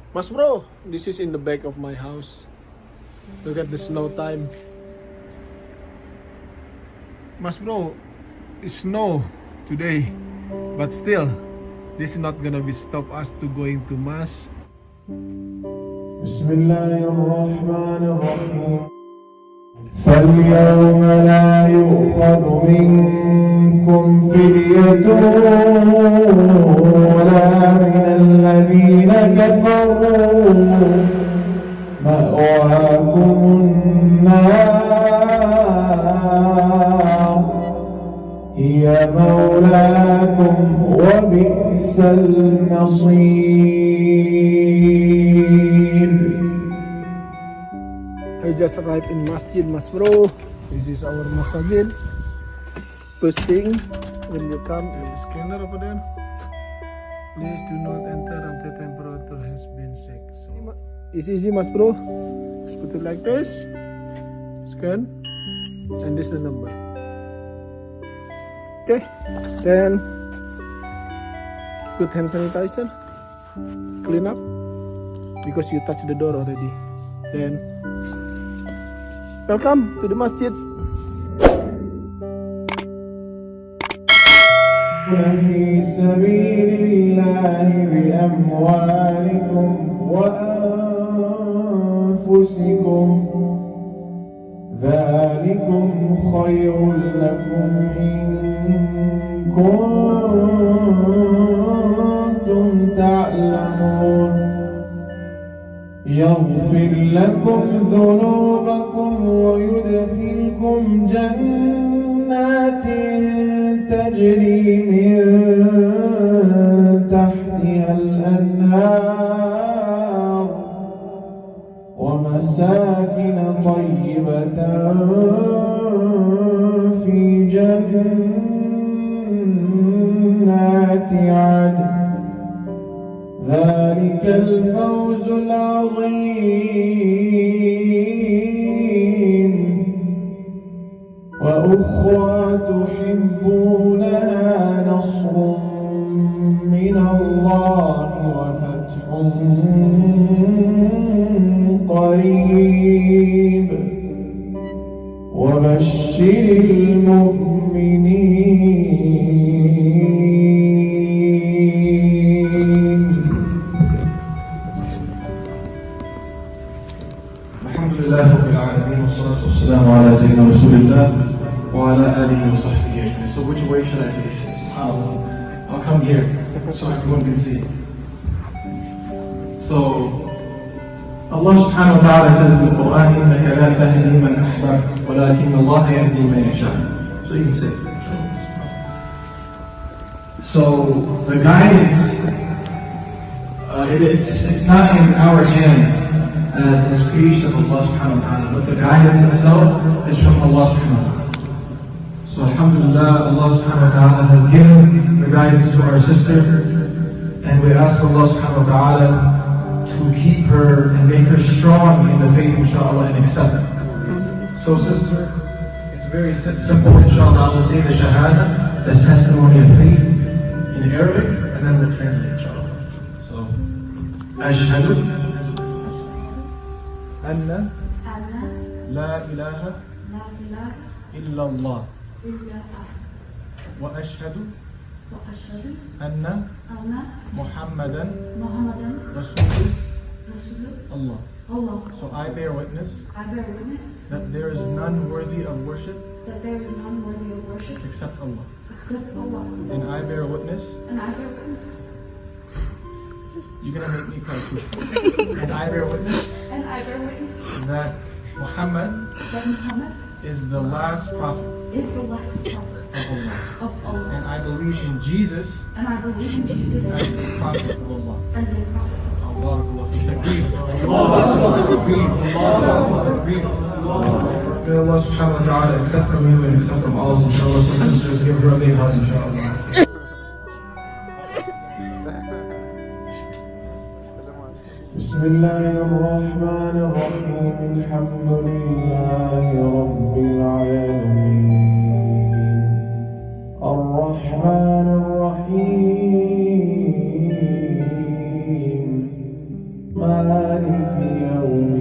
Mas bro, this is in the back of my house. Look at the snow time. Mas bro, it's snow today, but still, this is not gonna be stop us to going to mass. Bismillahirrahmanirrahim. فاليوم لا يؤخذ منكم فدية ولا من الذين كفروا مأواكم النار هي مولاكم وبئس المصير. I just arrived in masjid, mas bro. This is our masjid. First thing, when you come, the scanner over there. Please do not enter until temperature has been set. So it's easy, mas bro. Just put it like this. Scan, and this is the number. Okay. Then put hand sanitizer. Clean up because you touched the door already. Then welcome to the masjid. في سبيل الله بأموالكم وأنفسكم ذلكم خير لكم إن كنتم تعلمون يغفر لكم ذنوبكم ويدخلكم جنات تجري من تحتها الأنهار ومساكن طيبة في جنات عدن ذلك الفوز العظيم وأخرى تحبونها نصر من الله وفتح قريب وبشر المؤمنين. الحمد لله رب العالمين والصلاة والسلام على سيدنا رسول الله وعلى آله وصحبه أجمعين. So which way should I face? SubhanAllah. I'll come here so everyone can see. So Allah subhanahu wa ta'ala says in the Quran, إِنَّكَ لَا تَهْدِي مَنْ أَحْبَبْتَ وَلَكِنَّ اللَّهَ يَهْدِي مَنْ يَشَاءُ. So you can say. So the guidance, it's not in our hands as creation of Allah subhanahu wa ta'ala, but the guidance itself is from Allah subhanahu wa ta'ala. So alhamdulillah, Allah subhanahu wa ta'ala has given the guidance to our sister, and we ask Allah subhanahu wa ta'ala to keep her and make her strong in the faith, inshallah, and accept it. So sister, it's very simple, inshallah. I will say the Shahadah, that's testimony of faith in Arabic, and then we'll translate, inshallah. So, Ashhadu anna la ilaha illallah wa ashhadu anna Muhammadan Rasulullah. So I bear witness that there is none worthy of worship except Allah. And I bear witness. You're gonna make me cry too. And I bear witness that Muhammad is the last prophet of Allah. And I believe in Jesus as the prophet of Allah. May Allah subhanahu wa ta'ala accept from you and accept from all, inshallah. So sisters, give her a big hug, inshallah. بسم الله الرحمن الرحيم الحمد لله رب العالمين الرحمن الرحيم مالك يوم